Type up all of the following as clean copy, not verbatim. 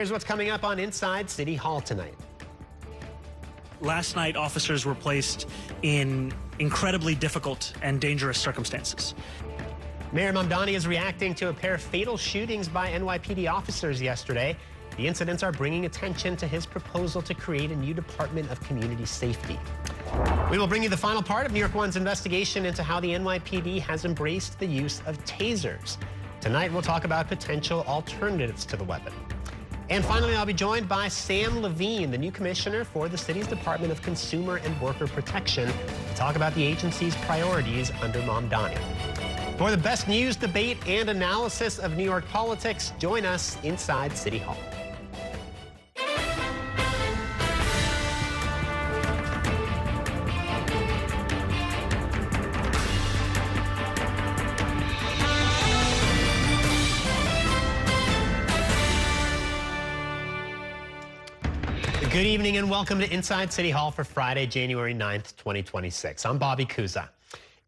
Here's what's coming up on Inside City Hall tonight. Last night, officers were placed in incredibly difficult and dangerous circumstances. Mayor Mamdani is reacting to a pair of fatal shootings by NYPD officers yesterday. The incidents are bringing attention to his proposal to create a new Department of Community Safety. We will bring you the final part of New York One's investigation into how the NYPD has embraced the use of tasers. Tonight, we'll talk about potential alternatives to the weapon. And finally, I'll be joined by Sam Levine, the new commissioner for the city's Department of Consumer and Worker Protection, to talk about the agency's priorities under Mamdani. For the best news, debate, and analysis of New York politics, join us inside City Hall. Good evening and welcome to Inside City Hall for Friday, January 9th, 2026. I'm Bobby Kuza.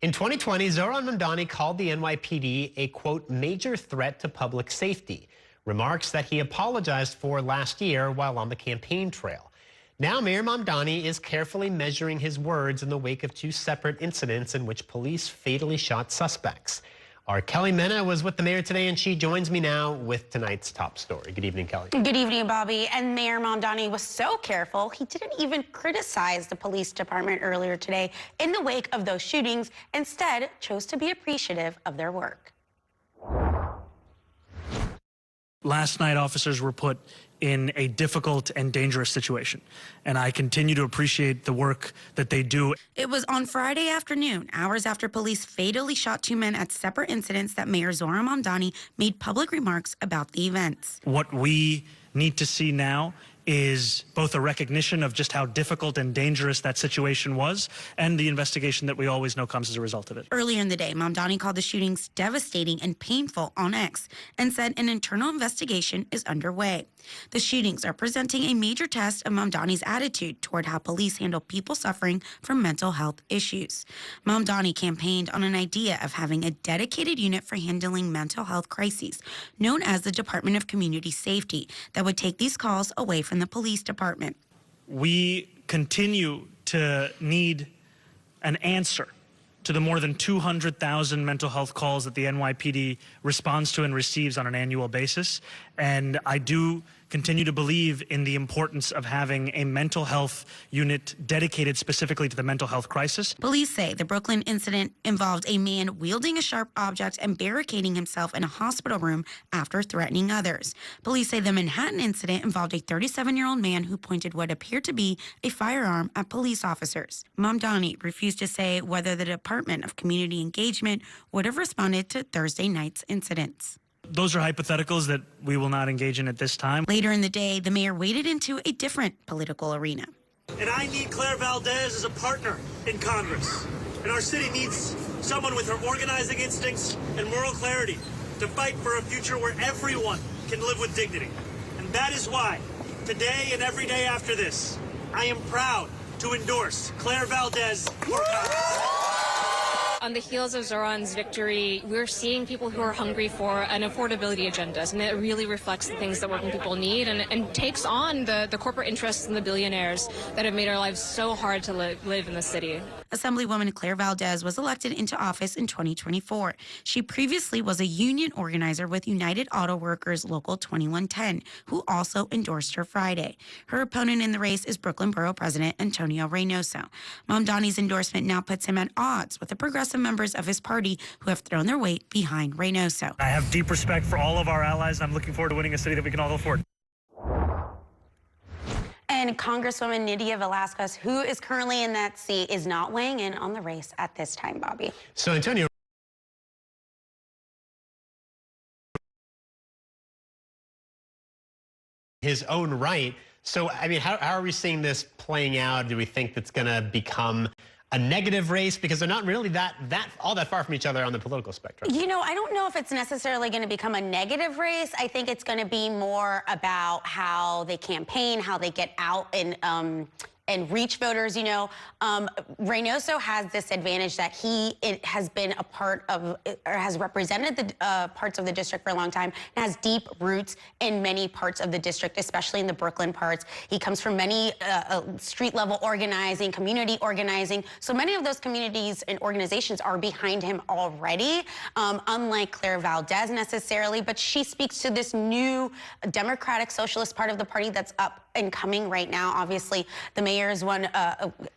In 2020, Zohran Mamdani called the NYPD a, quote, major threat to public safety, remarks that he apologized for last year while on the campaign trail. Now, Mayor Mamdani is carefully measuring his words in the wake of two separate incidents in which police fatally shot suspects. Our Kelly Mena was with the mayor today, and she joins me now with tonight's top story. Good evening, Kelly. Good evening, Bobby. And Mayor Mamdani was so careful, he didn't even criticize the police department earlier today in the wake of those shootings, instead chose to be appreciative of their work. Last night, officers were put in a difficult and dangerous situation, and I continue to appreciate the work that they do. It was on Friday afternoon, hours after police fatally shot two men at separate incidents, that Mayor Zohran Mamdani made public remarks about the events. What we need to see now is both a recognition of just how difficult and dangerous that situation was, and the investigation that we always know comes as a result of it. Earlier in the day, Mamdani called the shootings devastating and painful on X and said an internal investigation is underway. The shootings are presenting a major test of Mamdani's attitude toward how police handle people suffering from mental health issues. Mamdani campaigned on an idea of having a dedicated unit for handling mental health crises, known as the Department of Community Safety, that would take these calls away from the police department. We continue to need an answer to the more than 200,000 mental health calls that the NYPD responds to and receives on an annual basis. And I do continue to believe in the importance of having a mental health unit dedicated specifically to the mental health crisis. Police say the Brooklyn incident involved a man wielding a sharp object and barricading himself in a hospital room after threatening others. Police say the Manhattan incident involved a 37-year-old man who pointed what appeared to be a firearm at police officers. Mamdani refused to say whether the Department of Community Engagement would have responded to Thursday night's incidents. Those are hypotheticals that we will not engage in at this time. Later in the day, the mayor waded into a different political arena. And I need Claire Valdez as a partner in Congress. And our city needs someone with her organizing instincts and moral clarity to fight for a future where everyone can live with dignity. And that is why, today and every day after this, I am proud to endorse Claire Valdez for Congress. On the heels of Zohran's victory, we're seeing people who are hungry for an affordability agenda, and it really reflects the things that working people need and takes on the corporate interests and the billionaires that have made our lives so hard to live in the city. Assemblywoman Claire Valdez was elected into office in 2024. She previously was a union organizer with United Auto Workers Local 2110, who also endorsed her Friday. Her opponent in the race is Brooklyn Borough President Antonio Reynoso. Mamdani's endorsement now puts him at odds with the progressive members of his party who have thrown their weight behind Reynoso. I have deep respect for all of our allies, and I'm looking forward to winning a city that we can all afford. And Congresswoman Nydia Velázquez, who is currently in that seat, is not weighing in on the race at this time, Bobby. So, Antonio, his own right. So, I mean, how are we seeing this playing out? Do we think that's going to become a negative race, because they're not really all that far from each other on the political spectrum? You know, I don't know if it's necessarily going to become a negative race. I think it's going to be more about how they campaign, how they get out and and reach voters. You know, Reynoso has this advantage that it has been a part of, or has represented the parts of the district for a long time, and has deep roots in many parts of the district, especially in the Brooklyn parts. He comes from many street level organizing, community organizing. So many of those communities and organizations are behind him already, unlike Claire Valdez necessarily, but she speaks to this new Democratic Socialist part of the party that's up and coming right now. Obviously, the mayor is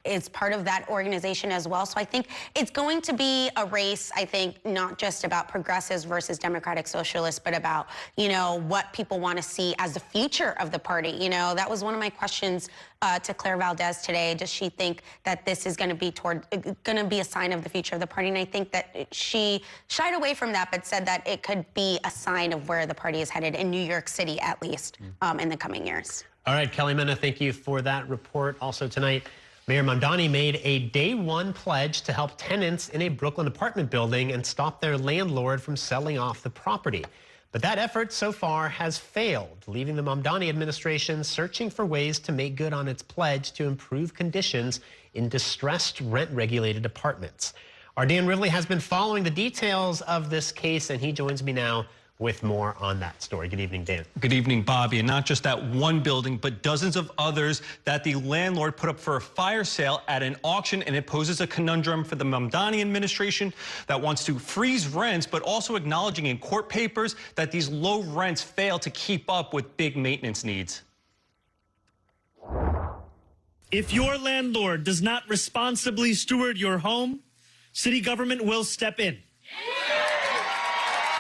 is part of that organization as well. So I think it's going to be a race, I think, not just about progressives versus Democratic Socialists, but about, you know, what people want to see as the future of the party. You know, that was one of my questions to Claire Valdez today. Does she think that this is going to be a sign of the future of the party? And I think that she shied away from that, but said that it could be a sign of where the party is headed in New York City, at least, in the coming years. All right, Kelly Mena, thank you for that report. Also tonight, Mayor Mamdani made a day one pledge to help tenants in a Brooklyn apartment building and stop their landlord from selling off the property. But that effort so far has failed, leaving the Mamdani administration searching for ways to make good on its pledge to improve conditions in distressed rent-regulated apartments. Our Dan Rivley has been following the details of this case, and he joins me now with more on that story. Good evening, Dan. Good evening, Bobby. And not just that one building, but dozens of others that the landlord put up for a fire sale at an auction, and it poses a conundrum for the Mamdani administration that wants to freeze rents, but also acknowledging in court papers that these low rents fail to keep up with big maintenance needs. If your landlord does not responsibly steward your home, city government will step in.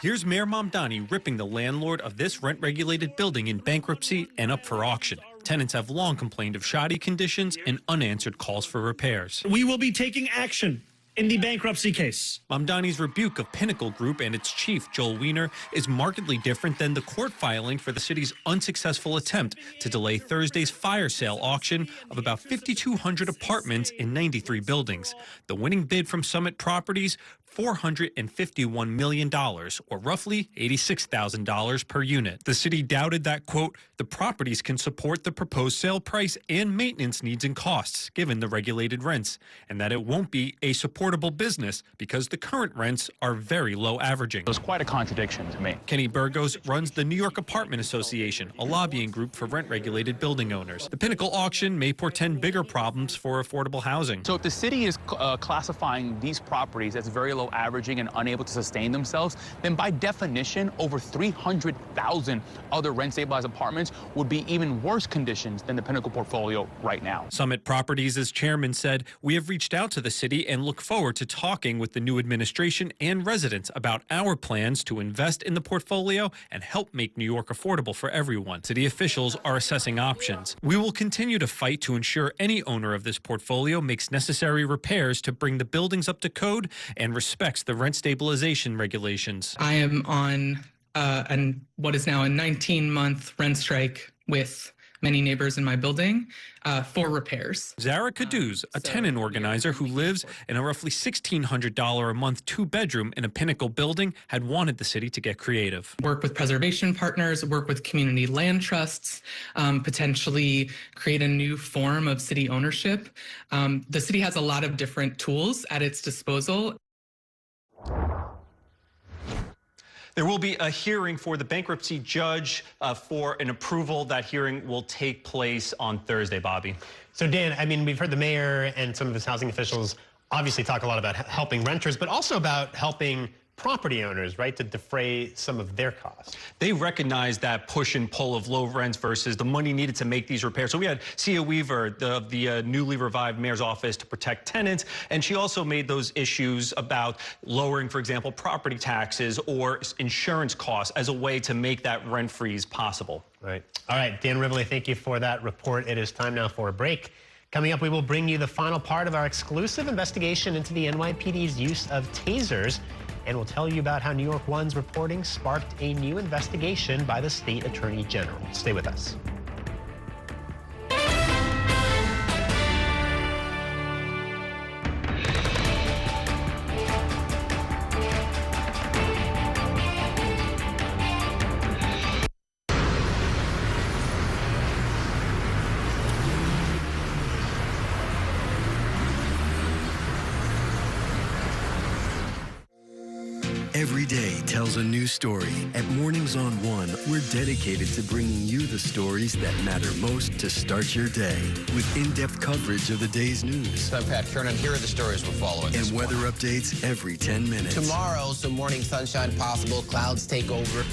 Here's Mayor Mamdani ripping the landlord of this rent-regulated building in bankruptcy and up for auction. Tenants have long complained of shoddy conditions and unanswered calls for repairs. We will be taking action in the bankruptcy case. Mamdani's rebuke of Pinnacle Group and its chief, Joel Wiener, is markedly different than the court filing for the city's unsuccessful attempt to delay Thursday's fire sale auction of about 5,200 apartments in 93 buildings. The winning bid from Summit Properties, $451 million, or roughly $86,000 per unit. The city doubted that, quote, the properties can support the proposed sale price and maintenance needs and costs, given the regulated rents, and that it won't be a supportable business because the current rents are very low averaging. It was quite a contradiction to me. Kenny Burgos runs the New York Apartment Association, a lobbying group for rent-regulated building owners. The Pinnacle auction may portend bigger problems for affordable housing. So if the city is classifying these properties as very low averaging and unable to sustain themselves, then by definition, over 300,000 other rent-stabilized apartments would be even worse conditions than the Pinnacle portfolio right now. Summit Properties' chairman said, we have reached out to the city and look forward to talking with the new administration and residents about our plans to invest in the portfolio and help make New York affordable for everyone. City officials are assessing options. We will continue to fight to ensure any owner of this portfolio makes necessary repairs to bring the buildings up to code and respects the rent stabilization regulations. I am on what is now a 19-month rent strike with many neighbors in my building for repairs. Zara Kaduz, a tenant organizer who lives in a roughly $1,600 a month two-bedroom in a Pinnacle building, had wanted the city to get creative. Work with preservation partners, work with community land trusts, potentially create a new form of city ownership. The city has a lot of different tools at its disposal. There will be a hearing for the bankruptcy judge for an approval. That hearing will take place on Thursday, Bobby. So, Dan, I mean, we've heard the mayor and some of his housing officials obviously talk a lot about helping renters, but also about helping property owners, right, to defray some of their costs. They recognize that push and pull of low rents versus the money needed to make these repairs. So we had Sia Weaver, the newly revived mayor's office to protect tenants, and she also made those issues about lowering, for example, property taxes or insurance costs as a way to make that rent freeze possible. Right. All right, Dan Rivley, thank you for that report. It is time now for a break. Coming up, we will bring you the final part of our exclusive investigation into the NYPD's use of tasers. And we'll tell you about how New York One's reporting sparked a new investigation by the state attorney general. Stay with us. Every day tells a new story. At Mornings on One, we're dedicated to bringing you the stories that matter most to start your day. With in-depth coverage of the day's news. I'm Pat Kernan. Here are the stories we're following. And weather updates every 10 minutes. Tomorrow, some morning sunshine possible. Clouds take over.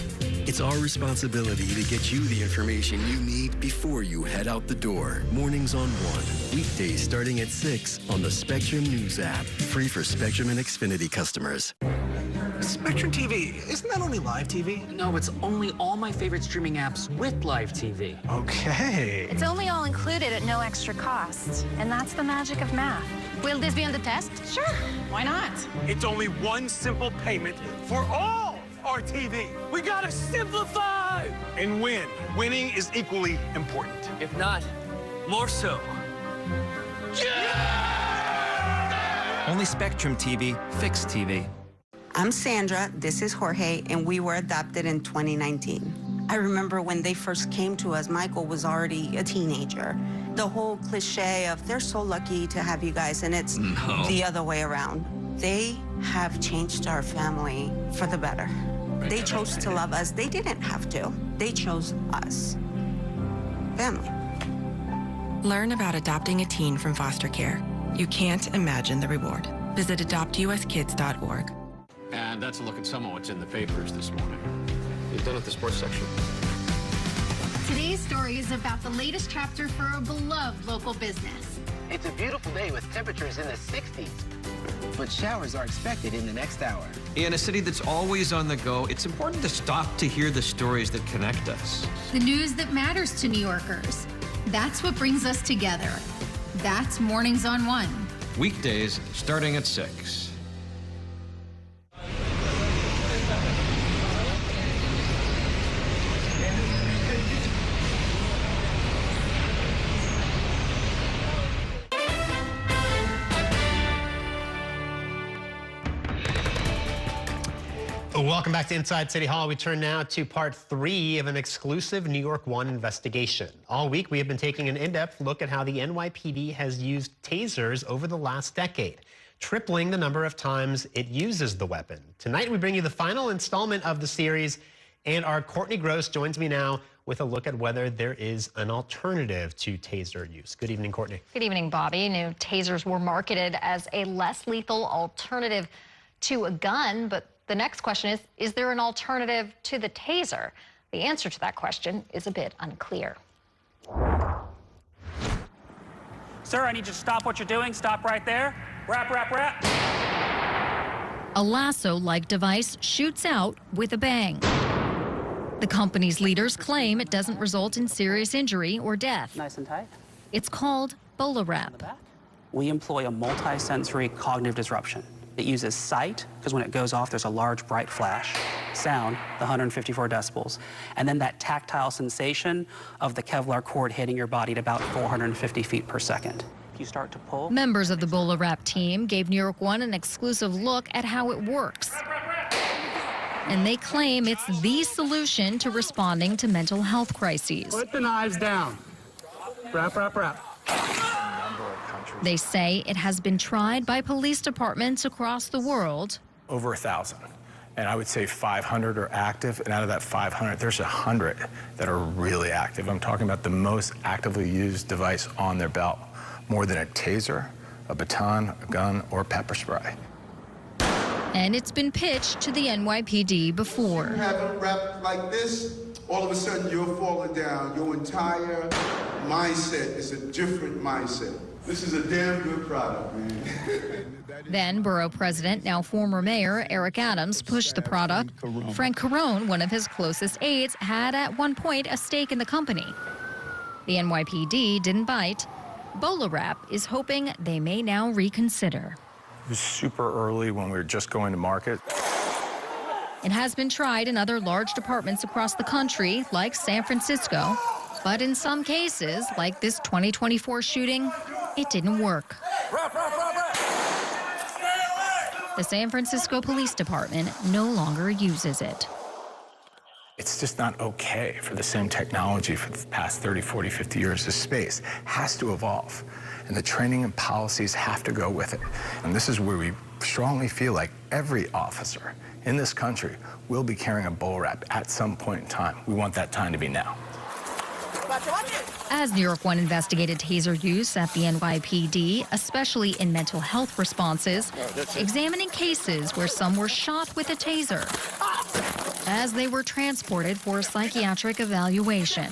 It's our responsibility to get you the information you need before you head out the door. Mornings on One. Weekdays starting at 6 on the Spectrum News app. Free for Spectrum and Xfinity customers. Spectrum TV, isn't that only live TV? No, it's only all my favorite streaming apps with live TV. Okay. It's only all included at no extra cost. And that's the magic of math. Will this be on the test? Sure. Why not? It's only one simple payment for all our TV. We gotta simplify and win. Winning is equally important. If not, more so. Yeah! Only Spectrum TV, fixed TV. I'm Sandra, this is Jorge, and we were adopted in 2019. I remember when they first came to us, Michael was already a teenager. The whole cliche of they're so lucky to have you guys, and it's the other way around. They have changed our family for the better. They chose to love us. They didn't have to. They chose us. Family. Learn about adopting a teen from foster care. You can't imagine the reward. Visit adoptuskids.org. And that's a look at some of what's in the papers this morning. You've done at the sports section. Today's story is about the latest chapter for a beloved local business. It's a beautiful day with temperatures in the 60s. But showers are expected in the next hour. In a city that's always on the go, it's important to stop to hear the stories that connect us. The news that matters to New Yorkers. That's what brings us together. That's Mornings on One. Weekdays starting at 6. Welcome back to Inside City Hall. We turn now to part 3 of an exclusive New York One investigation. All week, we have been taking an in-depth look at how the NYPD has used tasers over the last decade, tripling the number of times it uses the weapon. Tonight, we bring you the final installment of the series, and our Courtney Gross joins me now with a look at whether there is an alternative to taser use. Good evening, Courtney. Good evening, Bobby. New tasers were marketed as a less lethal alternative to a gun, but the next question is there an alternative to the taser? The answer to that question is a bit unclear. Sir, I need you to stop what you're doing. Stop right there. Wrap, wrap, wrap. A lasso-like device shoots out with a bang. The company's leaders claim it doesn't result in serious injury or death. Nice and tight. It's called BolaWrap. We employ a multi-sensory cognitive disruption. It uses sight, because when it goes off, there's a large, bright flash. Sound, the 154 decibels. And then that tactile sensation of the Kevlar cord hitting your body at about 450 feet per second. If you start to pull... Members of the BolaWrap team gave New York One an exclusive look at how it works. And they claim it's the solution to responding to mental health crises. Put the knives down. Wrap, wrap, wrap. They say it has been tried by police departments across the world. Over 1,000. And I would say 500 are active, and out of that 500, there's 100 that are really active. I'm talking about the most actively used device on their belt, more than a taser, a baton, a gun, or pepper spray. And it's been pitched to the NYPD before. You have it wrapped like this, all of a sudden you're falling down. Your entire mindset is a different mindset. This is a damn good product, man. Then borough president, now former mayor, Eric Adams, pushed the product. Frank Carone, one of his closest aides, had at one point a stake in the company. The NYPD didn't bite. BolaWrap is hoping they may now reconsider. It was super early when we were just going to market. It has been tried in other large departments across the country, like San Francisco. But in some cases, like this 2024 shooting, it didn't work. The San Francisco Police Department no longer uses it. It's just not okay for the same technology for the past 30, 40, 50 years. This space has to evolve, and the training and policies have to go with it. And this is where we strongly feel like every officer in this country will be carrying a bull wrap at some point in time. We want that time to be now. As New York One investigated taser use at the NYPD, especially in mental health responses, examining cases where some were shot with a taser as they were transported for psychiatric evaluation.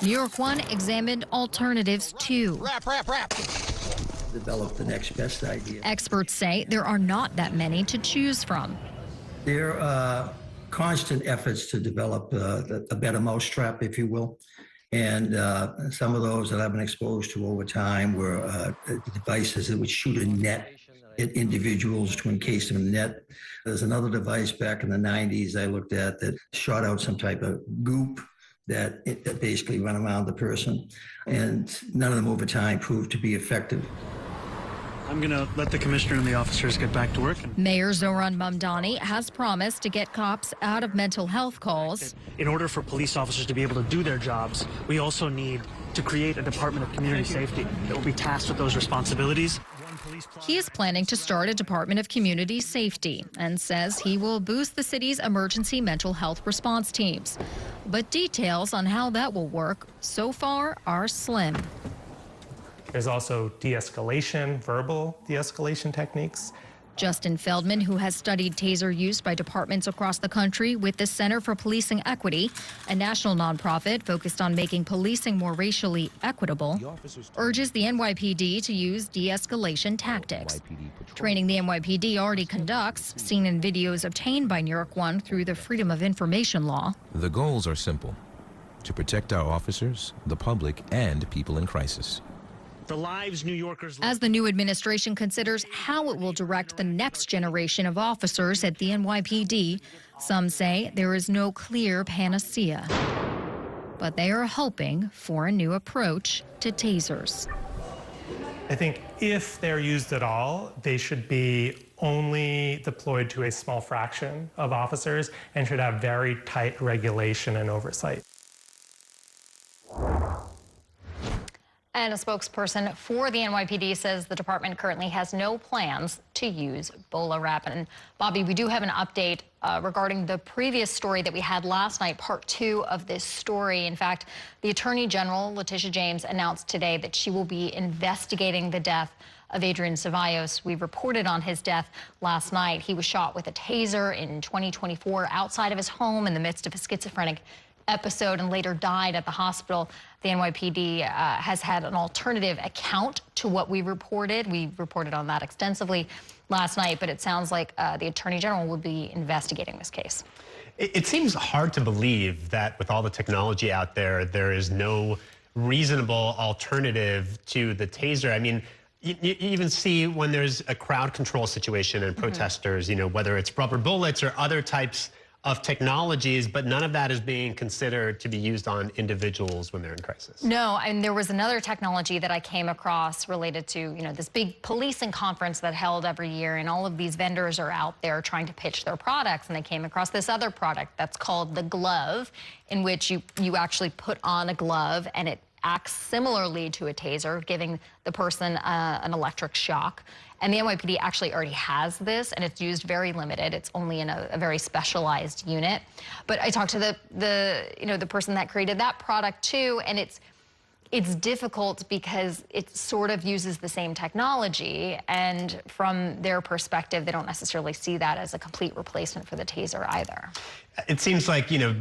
New York One examined alternatives too. Develop the next best idea. Experts say there are not that many to choose from. There are constant efforts to develop a better mousetrap, if you will. And some of those that I've been exposed to over time were devices that would shoot a net at individuals to encase them in the net. There's another device back in the 90s I looked at that shot out some type of goop that basically went around the person. And none of them over time proved to be effective. I'm going to let the commissioner and the officers get back to work. Mayor Zohran Mamdani has promised to get cops out of mental health calls. In order for police officers to be able to do their jobs, we also need to create a Department of Community Safety that will be tasked with those responsibilities. He is planning to start a Department of Community Safety and says he will boost the city's emergency mental health response teams. But details on how that will work so far are slim. There's also de-escalation, verbal de-escalation techniques. Justin Feldman, who has studied taser use by departments across the country with the Center for Policing Equity, a national nonprofit focused on making policing more racially equitable, urges the NYPD to use de-escalation tactics. Training the NYPD already conducts, seen in videos obtained by New York One through the Freedom of Information Law. The goals are simple: to protect our officers, the public, and people in crisis. The lives New Yorkers. As the new administration considers how it will direct the next generation of officers at the NYPD, some say there is no clear panacea. But they are hoping for a new approach to tasers. I think if they're used at all, they should be only deployed to a small fraction of officers and should have very tight regulation and oversight. And a spokesperson for the NYPD says the department currently has no plans to use BOLA wrap. And Bobby, we do have an update regarding the previous story that we had last night, part 2 of this story. In fact, the Attorney General, Letitia James, announced today that she will be investigating the death of Adrian Ceballos. We reported on his death last night. He was shot with a taser in 2024 outside of his home in the midst of a schizophrenic episode and later died at the hospital. The NYPD has had an alternative account to what we reported. We reported on that extensively last night, but it sounds like the Attorney General will be investigating this case. It seems hard to believe that with all the technology out there, there is no reasonable alternative to the taser. I mean, you even see when there's a crowd control situation and protesters, you know, whether it's rubber bullets or other types of technologies, but none of that is being considered to be used on individuals when they're in crisis. No, and there was another technology that I came across related to, you know, this big policing conference that held every year, and all of these vendors are out there trying to pitch their products, and they came across this other product that's called the glove, in which you actually put on a glove and it acts similarly to a taser, giving the person an electric shock. And the NYPD actually already has this, and it's used very limited. It's only in a very specialized unit. But I talked to the person that created that product too, and it's difficult because it sort of uses the same technology, and from their perspective, they don't necessarily see that as a complete replacement for the taser either. It seems like, you know,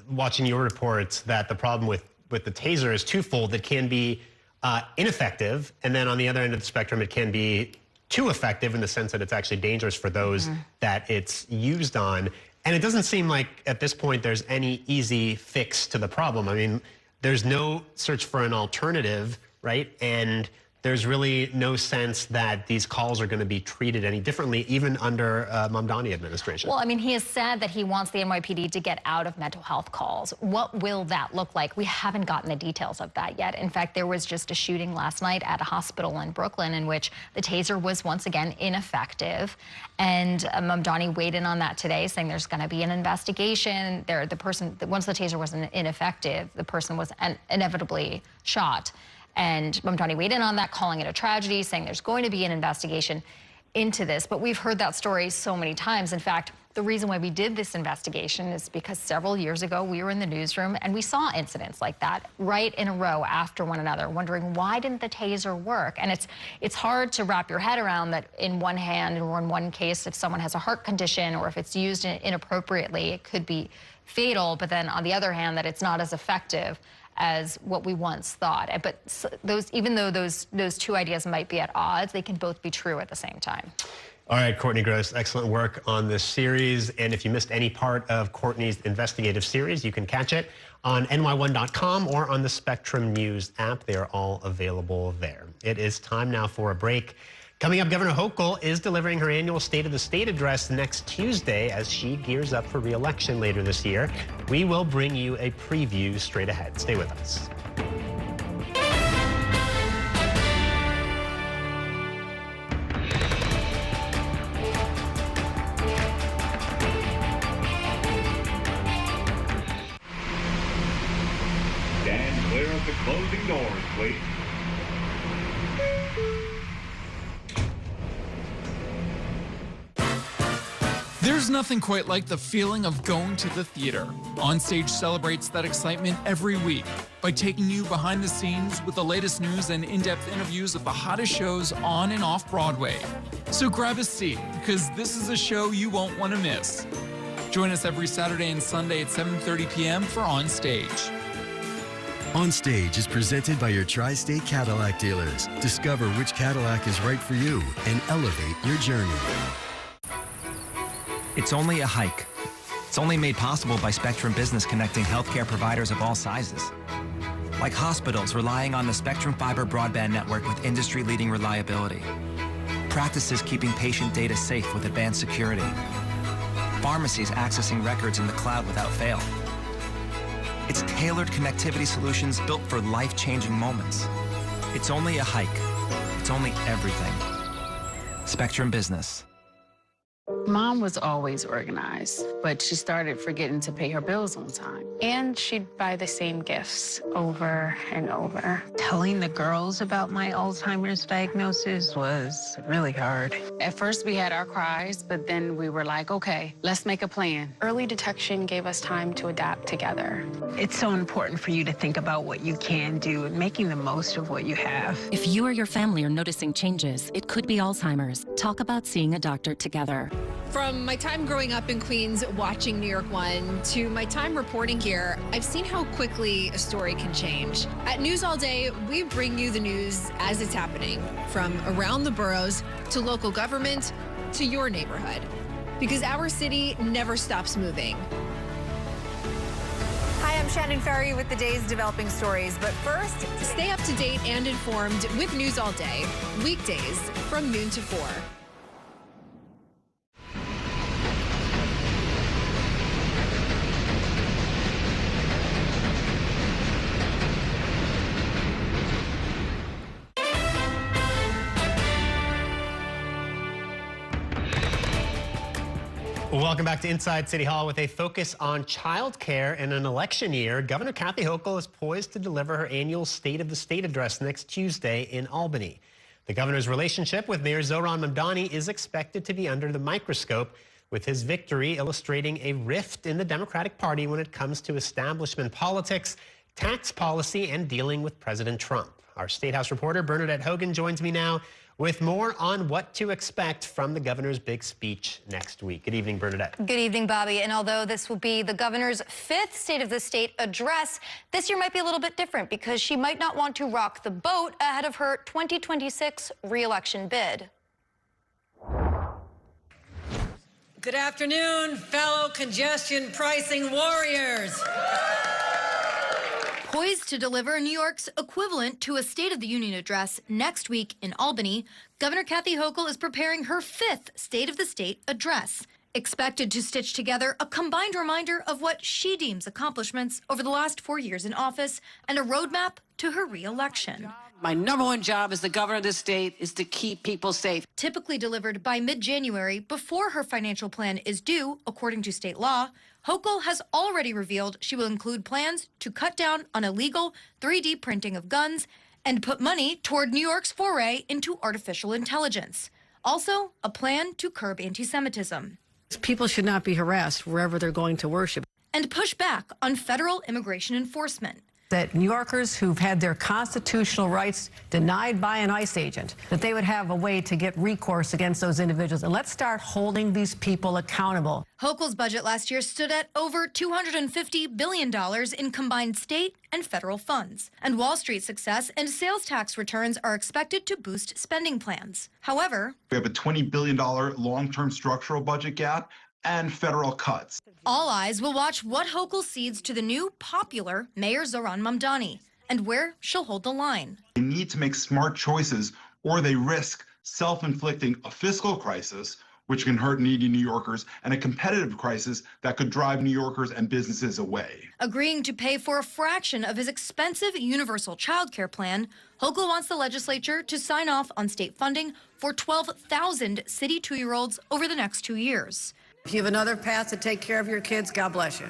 watching your reports, that the problem with the taser is twofold. It can be ineffective, and then on the other end of the spectrum, it can be too effective in the sense that it's actually dangerous for those that it's used on. And it doesn't seem like at this point there's any easy fix to the problem. I mean, there's no search for an alternative, right? And there's really no sense that these calls are going to be treated any differently, even under Mamdani administration. Well, I mean, he has said that he wants the NYPD to get out of mental health calls. What will that look like? We haven't gotten the details of that yet. In fact, there was just a shooting last night at a hospital in Brooklyn in which the taser was once again ineffective. And Mamdani weighed in on that today, saying there's going to be an investigation. Once the taser was ineffective, the person was inevitably shot. And Mamdani weighed in on that, calling it a tragedy, saying there's going to be an investigation into this. But we've heard that story so many times. In fact, the reason why we did this investigation is because several years ago we were in the newsroom and we saw incidents like that right in a row after one another, wondering why didn't the taser work? And it's hard to wrap your head around that in one hand or in one case, if someone has a heart condition or if it's used inappropriately, it could be fatal. But then on the other hand, that it's not as effective as what we once thought. But even though those two ideas might be at odds, they can both be true at the same time. All right, Courtney Gross, excellent work on this series. And if you missed any part of Courtney's investigative series, you can catch it on ny1.com or on the Spectrum News app. They are all available there. It is time now for a break. Coming up, Governor Hochul is delivering her annual State of the State address next Tuesday as she gears up for re-election later this year. We will bring you a preview straight ahead. Stay with us. Stand clear of the closing doors, please. There's nothing quite like the feeling of going to the theater. Onstage celebrates that excitement every week by taking you behind the scenes with the latest news and in-depth interviews of the hottest shows on and off Broadway. So grab a seat, because this is a show you won't want to miss. Join us every Saturday and Sunday at 7:30 p.m. for Onstage. Onstage is presented by your Tri-State Cadillac dealers. Discover which Cadillac is right for you and elevate your journey. It's only a hike. It's only made possible by Spectrum Business connecting healthcare providers of all sizes. Like hospitals relying on the Spectrum Fiber broadband network with industry-leading reliability. Practices keeping patient data safe with advanced security. Pharmacies accessing records in the cloud without fail. It's tailored connectivity solutions built for life-changing moments. It's only a hike. It's only everything. Spectrum Business. Mom was always organized, but she started forgetting to pay her bills on time. And she'd buy the same gifts over and over. Telling the girls about my Alzheimer's diagnosis was really hard. At first, we had our cries, but then we were like, okay, let's make a plan. Early detection gave us time to adapt together. It's so important for you to think about what you can do and making the most of what you have. If you or your family are noticing changes, it could be Alzheimer's. Talk about seeing a doctor together. From my time growing up in Queens watching New York One to my time reporting here, I've seen how quickly a story can change. At News All Day, we bring you the news as it's happening, from around the boroughs to local government to your neighborhood, because our city never stops moving. Hi, I'm Shannon Ferry with the day's developing stories. But first, stay up to date and informed with News All Day, weekdays from noon to 4. Welcome back to Inside City Hall. With a focus on child care in an election year, Governor Kathy Hochul is poised to deliver her annual State of the State address next Tuesday in Albany. The governor's relationship with Mayor Zohran Mamdani is expected to be under the microscope, with his victory illustrating a rift in the Democratic Party when it comes to establishment politics, tax policy, and dealing with President Trump. Our State House reporter Bernadette Hogan joins me now with more on what to expect from the governor's big speech next week. Good evening, Bernadette. Good evening, Bobby. And although this will be the governor's 5th State of the State address, this year might be a little bit different because she might not want to rock the boat ahead of her 2026 re-election bid. Good afternoon, fellow congestion pricing warriors. Poised to deliver New York's equivalent to a State of the Union address next week in Albany, Governor Kathy Hochul is preparing her 5th State of the State address, expected to stitch together a combined reminder of what she deems accomplishments over the last 4 years in office and a roadmap to her re-election. My #1 job as the governor of this state is to keep people safe. Typically delivered by mid-January before her financial plan is due, according to state law, Hochul has already revealed she will include plans to cut down on illegal 3D printing of guns and put money toward New York's foray into artificial intelligence. Also, a plan to curb anti-Semitism. People should not be harassed wherever they're going to worship. And push back on federal immigration enforcement. That New Yorkers who've had their constitutional rights denied by an ICE agent, that they would have a way to get recourse against those individuals. And let's start holding these people accountable. Hochul's budget last year stood at over $250 billion in combined state and federal funds. And Wall Street's success and sales tax returns are expected to boost spending plans. However, we have a $20 billion long-term structural budget gap and federal cuts. All eyes will watch what Hochul cedes to the new popular Mayor Zohran Mamdani and where she'll hold the line. They need to make smart choices or they risk self-inflicting a fiscal crisis, which can hurt needy New Yorkers, and a competitive crisis that could drive New Yorkers and businesses away. Agreeing to pay for a fraction of his expensive universal child care plan, Hochul wants the legislature to sign off on state funding for 12,000 city 2-year-olds over the next 2 years. If you have another path to take care of your kids, God bless you.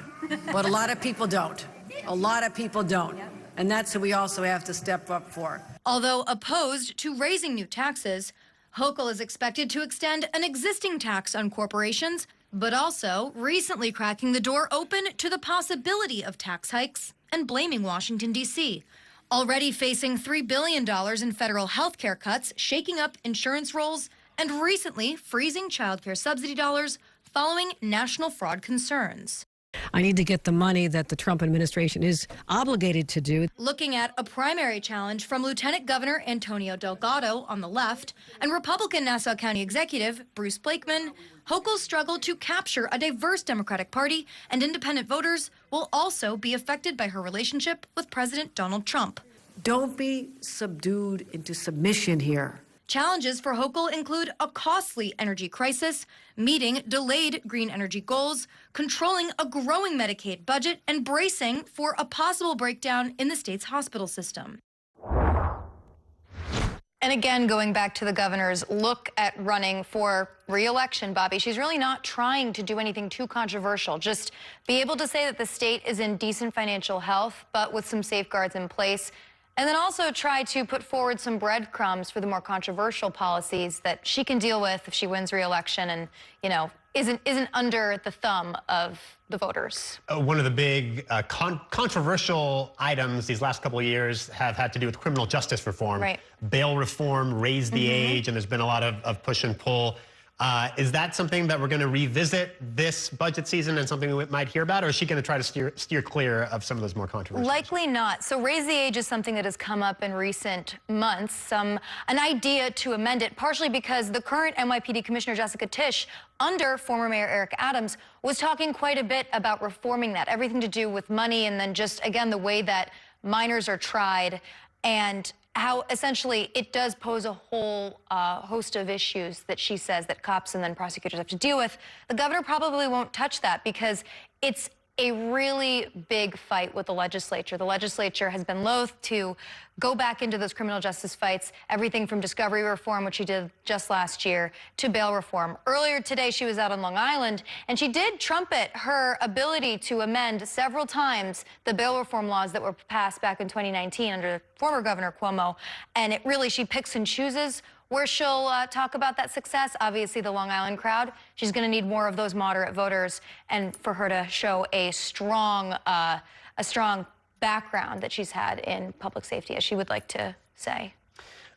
But a lot of people don't. A lot of people don't. And that's what we also have to step up for. Although opposed to raising new taxes, Hochul is expected to extend an existing tax on corporations, but also recently cracking the door open to the possibility of tax hikes and blaming Washington, D.C. Already facing $3 billion in federal health care cuts, shaking up insurance rolls, and recently freezing child care subsidy dollars following national fraud concerns. I need to get the money that the Trump administration is obligated to do. Looking at a primary challenge from Lieutenant Governor Antonio Delgado on the left and Republican Nassau County Executive Bruce Blakeman, Hochul's struggle to capture a diverse Democratic Party and independent voters will also be affected by her relationship with President Donald Trump. Don't be subdued into submission here. Challenges for Hochul include a costly energy crisis, meeting delayed green energy goals, controlling a growing Medicaid budget, and bracing for a possible breakdown in the state's hospital system. And again, going back to the governor's look at running for re-election, Bobby, she's really not trying to do anything too controversial. Just be able to say that the state is in decent financial health, but with some safeguards in place. And then also try to put forward some breadcrumbs for the more controversial policies that she can deal with if she wins re-election and, you know, isn't under the thumb of the voters. One of the big controversial items these last couple of years have had to do with criminal justice reform. Right. Bail reform, raise the age, and there's been a lot of push and pull. Is that something that we're going to revisit this budget season and something we might hear about, or is she going to try to steer clear of some of those more controversial Likely not. So raise the age is something that has come up in recent months. An idea to amend it, partially because the current NYPD Commissioner Jessica Tisch, under former Mayor Eric Adams, was talking quite a bit about reforming that, everything to do with money and then just, again, the way that minors are tried and how essentially it does pose a whole host of issues that she says that cops and then prosecutors have to deal with. The governor probably won't touch that because it's a really big fight with the legislature. The legislature has been loath to go back into those criminal justice fights, everything from discovery reform, which she did just last year, to bail reform. Earlier today, she was out on Long Island, and she did trumpet her ability to amend several times the bail reform laws that were passed back in 2019 under former Governor Cuomo. And it really, she picks and chooses where she'll talk about that success. Obviously, the Long Island crowd, she's going to need more of those moderate voters, and for her to show a strong background that she's had in public safety, as she would like to say.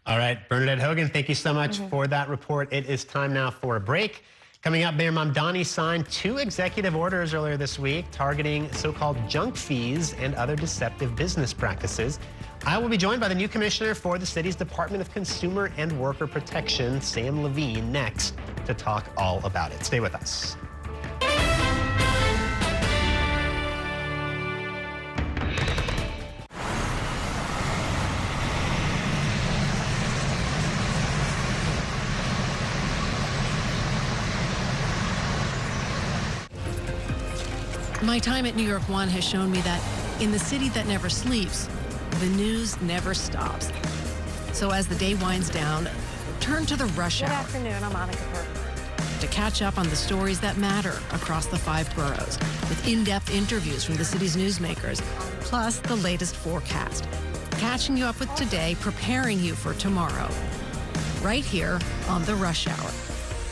All right, Bernadette Hogan, thank you so much for that report. It is time now for a break. Coming up, Mayor Mamdani signed 2 executive orders earlier this week targeting so-called junk fees and other deceptive business practices. I will be joined by the new commissioner for the city's Department of Consumer and Worker Protection, Sam Levine, next to talk all about it. Stay with us. My time at New York One has shown me that in the city that never sleeps, the news never stops. So as the day winds down, turn to the rush hour. Good afternoon, I'm Monica Burke. To catch up on the stories that matter across the 5 boroughs, with in-depth interviews from the city's newsmakers, plus the latest forecast. Catching you up with today, preparing you for tomorrow. Right here on the Rush Hour.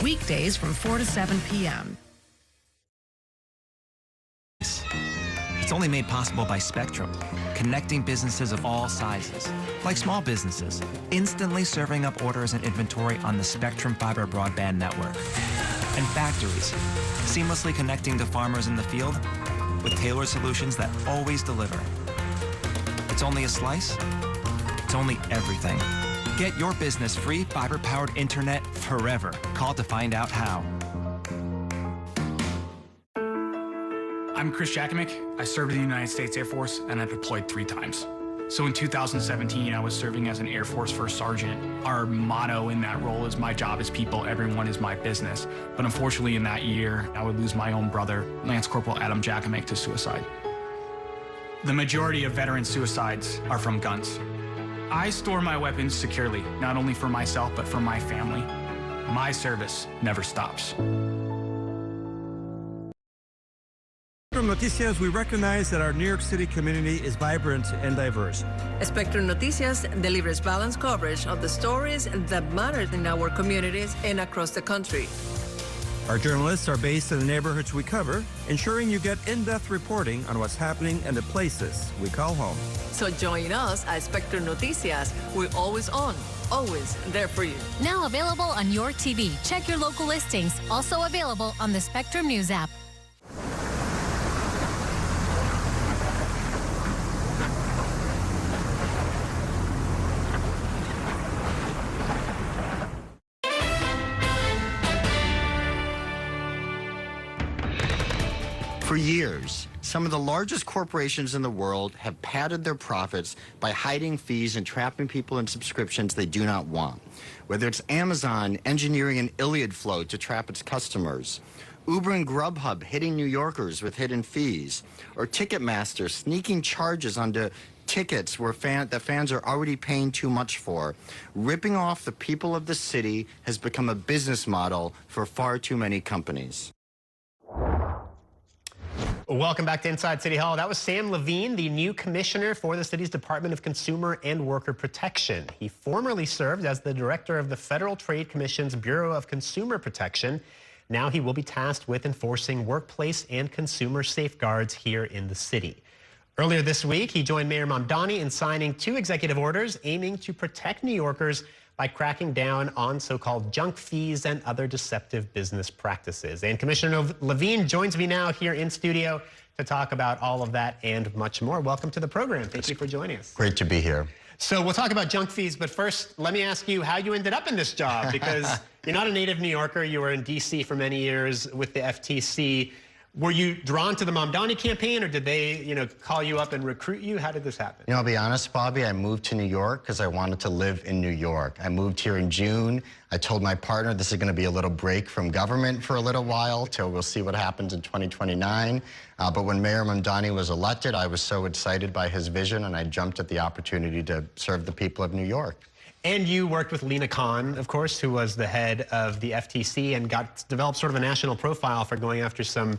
Weekdays from 4 to 7 p.m. It's only made possible by Spectrum, connecting businesses of all sizes, like small businesses, instantly serving up orders and inventory on the Spectrum fiber broadband network. And factories, seamlessly connecting to farmers in the field with tailored solutions that always deliver. It's only a slice, it's only everything. Get your business free fiber-powered internet forever. Call to find out how. I'm Chris Jakimick. I served in the United States Air Force and I deployed 3 times. So in 2017, I was serving as an Air Force First Sergeant. Our motto in that role is, my job is people, everyone is my business. But unfortunately in that year, I would lose my own brother, Lance Corporal Adam Jakimick, to suicide. The majority of veteran suicides are from guns. I store my weapons securely, not only for myself, but for my family. My service never stops. Spectrum Noticias, we recognize that our New York City community is vibrant and diverse. Spectrum Noticias delivers balanced coverage of the stories that matter in our communities and across the country. Our journalists are based in the neighborhoods we cover, ensuring you get in-depth reporting on what's happening in the places we call home. So join us at Spectrum Noticias. We're always on, always there for you. Now available on your TV. Check your local listings. Also available on the Spectrum News app. For years, some of the largest corporations in the world have padded their profits by hiding fees and trapping people in subscriptions they do not want. Whether it's Amazon engineering an Iliad flow to trap its customers, Uber and Grubhub hitting New Yorkers with hidden fees, or Ticketmaster sneaking charges onto tickets where fans are already paying too much for. Ripping off the people of the city has become a business model for far too many companies. Welcome back to Inside City Hall. That was Sam Levine, the new commissioner for the city's Department of Consumer and Worker Protection. He formerly served as the director of the Federal Trade Commission's Bureau of Consumer Protection. Now he will be tasked with enforcing workplace and consumer safeguards here in the city. Earlier this week, he joined Mayor Mamdani in signing 2 executive orders aiming to protect New Yorkers by cracking down on so-called junk fees and other deceptive business practices. And Commissioner Levine joins me now here in studio to talk about all of that and much more. Welcome to the program. Thank you for joining us. Great to be here. So we'll talk about junk fees, but first, let me ask you how you ended up in this job, because you're not a native New Yorker. You were in D.C. for many years with the FTC. Were you drawn to the Mamdani campaign, or did they, call you up and recruit you? How did this happen? I'll be honest, Bobby, I moved to New York because I wanted to live in New York. I moved here in June. I told my partner this is going to be a little break from government for a little while till we'll see what happens in 2029. But when Mayor Mamdani was elected, I was so excited by his vision, and I jumped at the opportunity to serve the people of New York. And you worked with Lena Khan, of course, who was the head of the FTC and developed sort of a national profile for going after some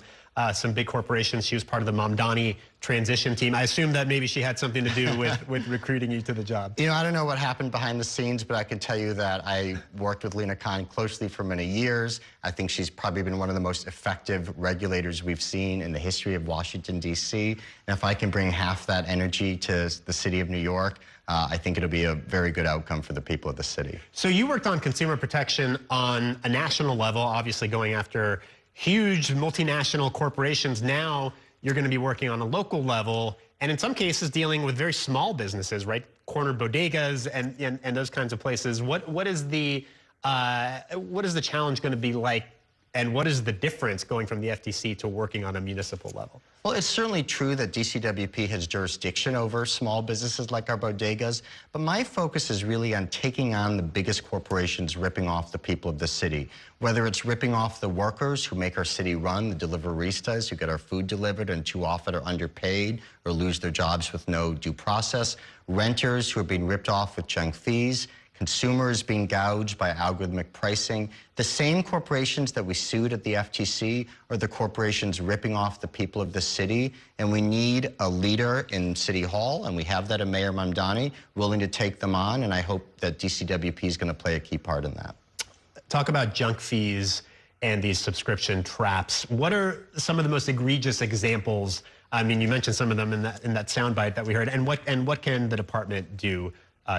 big corporations. She was part of the Mamdani transition team. I assume that maybe she had something to do with recruiting you to the job. I don't know what happened behind the scenes, but I can tell you that I worked with Lena Khan closely for many years. I think she's probably been one of the most effective regulators we've seen in the history of Washington, D.C. And if I can bring half that energy to the city of New York, I think it'll be a very good outcome for the people of the city. So you worked on consumer protection on a national level, obviously going after huge multinational corporations. Now you're going to be working on a local level, and in some cases dealing with very small businesses, right? Corner bodegas and those kinds of places. What is the challenge going to be like And what is the difference going from the FTC to working on a municipal level? Well, it's certainly true that DCWP has jurisdiction over small businesses like our bodegas, but my focus is really on taking on the biggest corporations ripping off the people of the city, whether it's ripping off the workers who make our city run, the deliveristas who get our food delivered and too often are underpaid or lose their jobs with no due process, renters who are being ripped off with junk fees, consumers being gouged by algorithmic pricing. The same corporations that we sued at the FTC are the corporations ripping off the people of the city, and we need a leader in City Hall, and we have that in Mayor Mamdani, willing to take them on, and I hope that DCWP is going to play a key part in that. Talk about junk fees and these subscription traps. What are some of the most egregious examples? I mean, you mentioned some of them in that soundbite that we heard, and what can the department do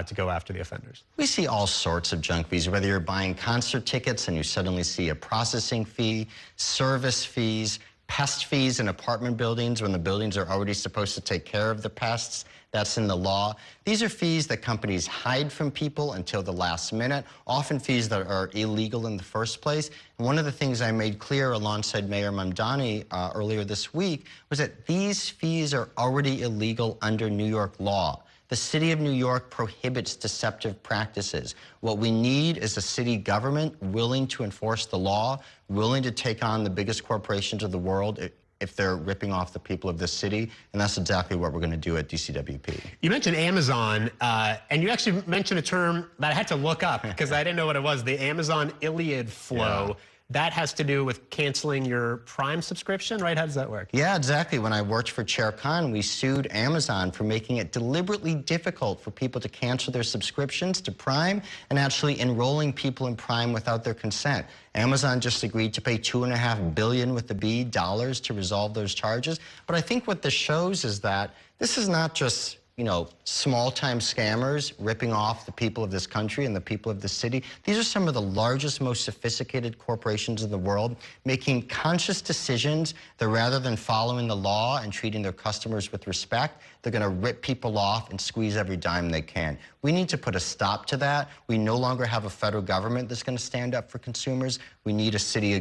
to go after the offenders? We see all sorts of junk fees, whether you're buying concert tickets and you suddenly see a processing fee, service fees, pest fees in apartment buildings when the buildings are already supposed to take care of the pests. That's in the law. These are fees that companies hide from people until the last minute, often fees that are illegal in the first place. And one of the things I made clear alongside Mayor Mamdani earlier this week was that these fees are already illegal under New York law. The city of New York prohibits deceptive practices. What we need is a city government willing to enforce the law, willing to take on the biggest corporations of the world if they're ripping off the people of this city, and that's exactly what we're going to do at DCWP. You mentioned Amazon, and you actually mentioned a term that I had to look up because I didn't know what it was, the Amazon Iliad flow. Yeah. That has to do with canceling your Prime subscription, right? How does that work? Yeah, exactly. When I worked for Chair Khan, we sued Amazon for making it deliberately difficult for people to cancel their subscriptions to Prime and actually enrolling people in Prime without their consent. Amazon just agreed to pay $2.5 billion with the B dollars to resolve those charges. But I think what this shows is that this is not just, you know, small-time scammers ripping off the people of this country and the people of the city. These are some of the largest, most sophisticated corporations in the world making conscious decisions that rather than following the law and treating their customers with respect, they're going to rip people off and squeeze every dime they can. We need to put a stop to that. We no longer have a federal government that's going to stand up for consumers. We need a city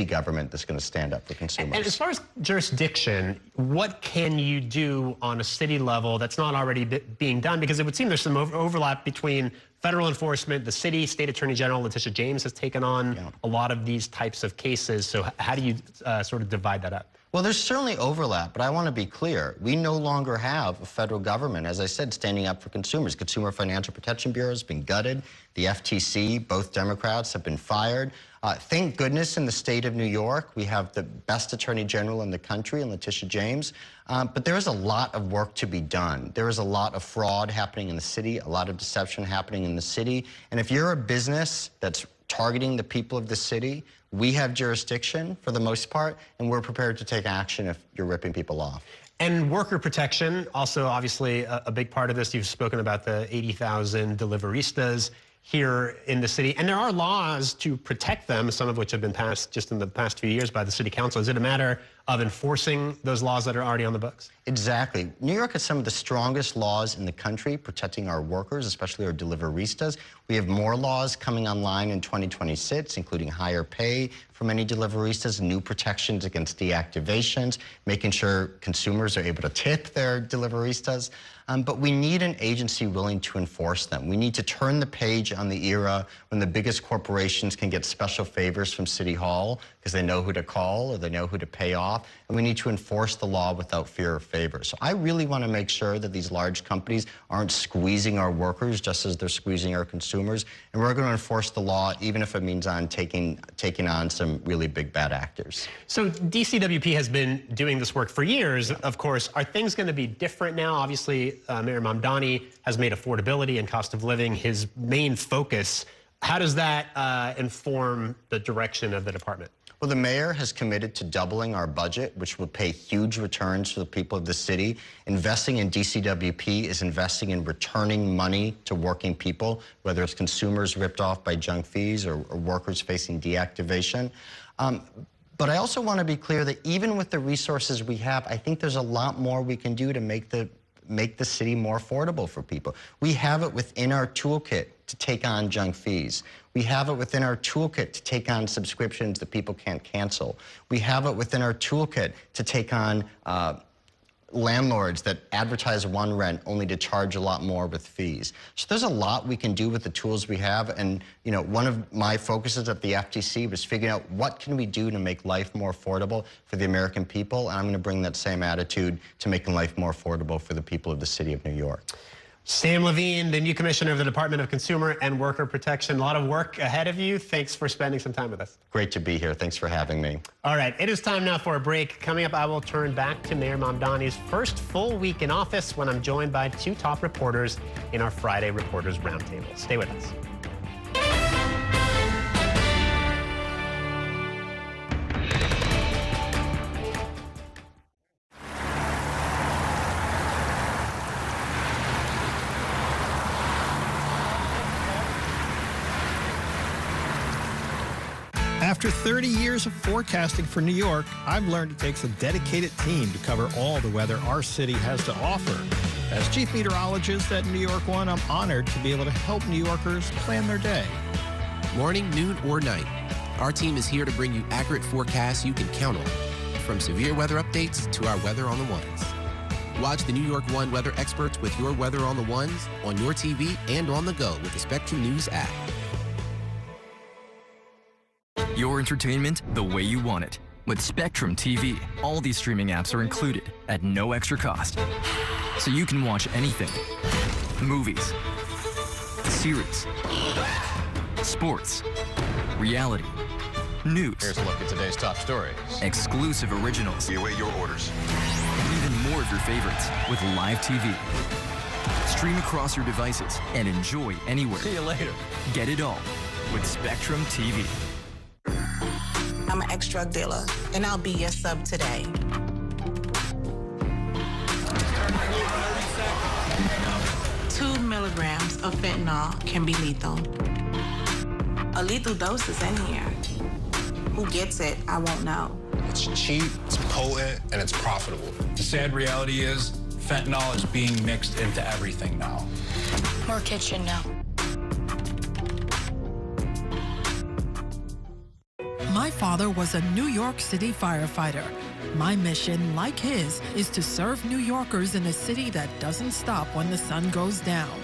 government that's going to stand up for consumers. And as far as jurisdiction, what can you do on a city level that's not already being done? Because it would seem there's some overlap between federal enforcement, the city, State Attorney General Letitia James has taken on a lot of these types of cases. So how do you sort of divide that up? Well, there's certainly overlap, but I want to be clear. We no longer have a federal government, as I said, standing up for consumers. Consumer Financial Protection Bureau has been gutted. The FTC, both Democrats, have been fired. Thank goodness in the state of New York, we have the best attorney general in the country, in Letitia James. But there is a lot of work to be done. There is a lot of fraud happening in the city, a lot of deception happening in the city. And if you're a business that's targeting the people of the city, we have jurisdiction for the most part, and we're prepared to take action if you're ripping people off. And worker protection, also obviously a big part of this. You've spoken about the 80,000 deliveristas here in the city, and there are laws to protect them, some of which have been passed just in the past few years by the city council. Is it a matter of enforcing those laws that are already on the books? Exactly. New York has some of the strongest laws in the country protecting our workers, especially our deliveristas. We have more laws coming online in 2026, including higher pay for many deliveristas, new protections against deactivations, making sure consumers are able to tip their deliveristas. But we need an agency willing to enforce them. We need to turn the page on the era when the biggest corporations can get special favors from City Hall because they know who to call or they know who to pay off. And we need to enforce the law without fear of favor. So I really want to make sure that these large companies aren't squeezing our workers just as they're squeezing our consumers. And we're going to enforce the law, even if it means on taking on some really big bad actors. So DCWP has been doing this work for years, of course. Are things going to be different now? Obviously, Mayor Mamdani has made affordability and cost of living his main focus. How does that inform the direction of the department? Well, the mayor has committed to doubling our budget, which will pay huge returns for the people of the city. Investing in DCWP is investing in returning money to working people, whether it's consumers ripped off by junk fees or workers facing deactivation. But I also want to be clear that even with the resources we have, I think there's a lot more we can do to make the city more affordable for people. We have it within our toolkit to take on junk fees. We have it within our toolkit to take on subscriptions that people can't cancel. We have it within our toolkit to take on landlords that advertise one rent only to charge a lot more with fees. So there's a lot we can do with the tools we have, and one of my focuses at the FTC was figuring out what can we do to make life more affordable for the American people, and I'm going to bring that same attitude to making life more affordable for the people of the city of New York. Sam Levine, the new commissioner of the Department of Consumer and Worker Protection. A lot of work ahead of you. Thanks for spending some time with us. Great to be here. Thanks for having me. All right, it is time now for a break. Coming up, I will turn back to Mayor Mamdani's first full week in office when I'm joined by two top reporters in our Friday Reporters Roundtable. Stay with us. After 30 years of forecasting for New York, I've learned it takes a dedicated team to cover all the weather our city has to offer. As chief meteorologist at New York One, I'm honored to be able to help New Yorkers plan their day. Morning, noon, or night, our team is here to bring you accurate forecasts you can count on, from severe weather updates to our Weather on the Ones. Watch the New York One weather experts with your Weather on the Ones on your TV and on the go with the Spectrum News app. Your entertainment the way you want it. With Spectrum TV, all these streaming apps are included at no extra cost. So you can watch anything. Movies, series, sports, reality, news. Here's a look at today's top stories. Exclusive originals. We await your orders. And even more of your favorites with live TV. Stream across your devices and enjoy anywhere. See you later. Get it all with Spectrum TV. I'm an ex-drug dealer, and I'll be your sub today. 2 milligrams of fentanyl can be lethal. A lethal dose is in here. Who gets it, I won't know. It's cheap, it's potent, and it's profitable. The sad reality is fentanyl is being mixed into everything now. More kitchen now. My father was a New York City firefighter. My mission, like his, is to serve New Yorkers in a city that doesn't stop when the sun goes down.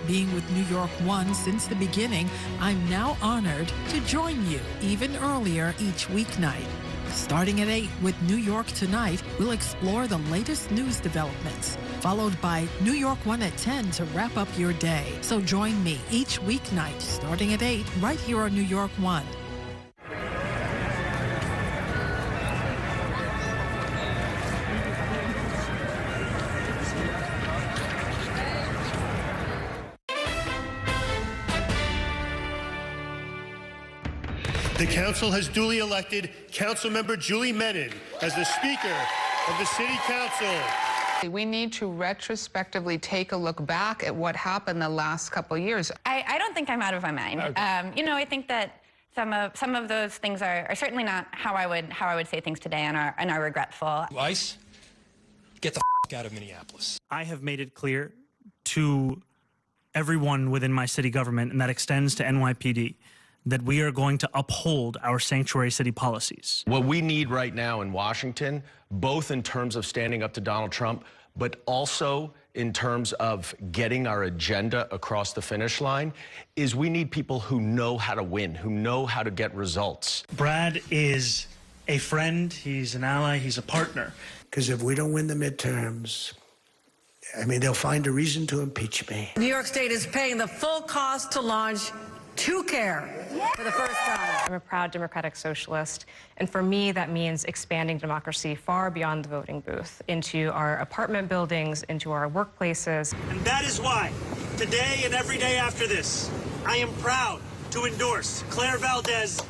Being with New York One since the beginning, I'm now honored to join you even earlier each weeknight. Starting at 8 with New York Tonight, we'll explore the latest news developments, followed by New York One at 10 to wrap up your day. So join me each weeknight starting at 8 right here on New York One. The council has duly elected Councilmember Julie Menon as the Speaker of the City Council. We need to retrospectively take a look back at what happened the last couple of years. I don't think I'm out of my mind. Okay. I think that some of those things are certainly not how I would say things today and are regretful. Ice, get the out of Minneapolis. I have made it clear to everyone within my city government, and that extends to NYPD, that we are going to uphold our sanctuary city policies. What we need right now in Washington, both in terms of standing up to Donald Trump, but also in terms of getting our agenda across the finish line, is we need people who know how to win, who know how to get results. Brad is a friend, he's an ally, he's a partner. Because if we don't win the midterms, they'll find a reason to impeach me. New York State is paying the full cost to launch TrueCare for the first time. I'm a proud democratic socialist, and for me that means expanding democracy far beyond the voting booth, into our apartment buildings, into our workplaces. And that is why, today and every day after this, I am proud to endorse Claire Valdez.